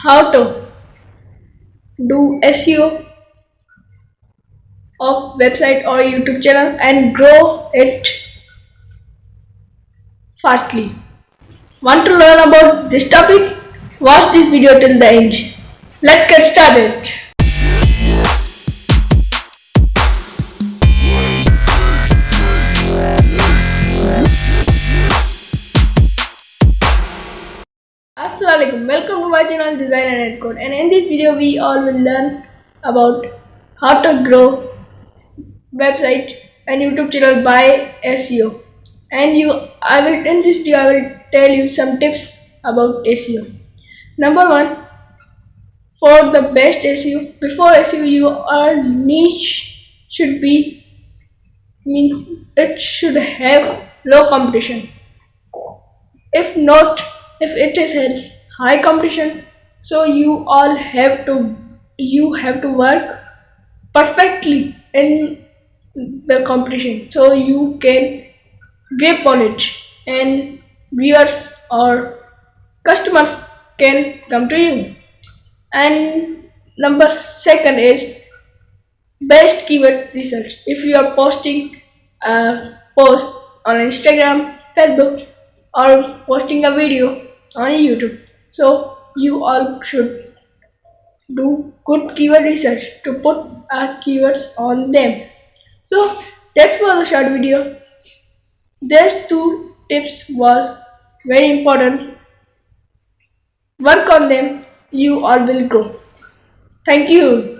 how to do SEO of website or YouTube channel and grow it fastly. Want to learn about this topic? Watch this video till the end. Let's get started. Assalamualaikum, welcome to my channel Design and Code, and in this video we all will learn about how to grow website and YouTube channel by SEO. And in this video I will tell you some tips about SEO. Number one, for the best SEO, before SEO your niche should be means it should have low competition. If not, if it is a high competition, so you have to work perfectly in the competition so you can grip on it and viewers or customers can come to you. And number second is best keyword research. If you are posting a post on Instagram, Facebook, or posting a video on YouTube, so you all should do good keyword research to put keywords on them. So that's for the short video. These two tips was very important. Work on them, you all will grow. Thank you.